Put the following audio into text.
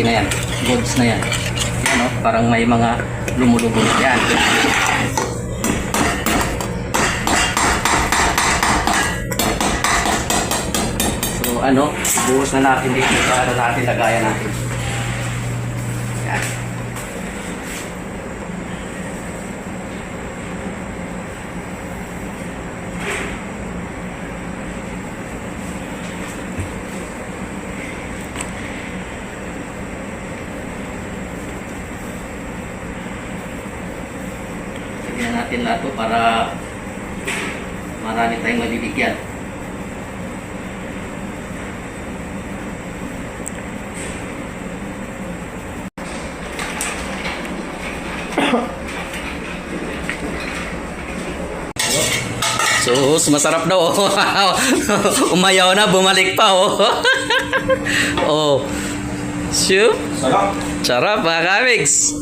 malaki na yan. Goods na yan. Ano, parang may mga lumulubog yan. So ano, buhos na natin dito sa ano natin, lagayan natin. Yan. Lagyan natin lahat to para marami tayong mabibigyan. So, masarap daw. Umayaw na, bumalik pa. Oh. Oh. Shoo. Sarap. Sarap mga kamigs.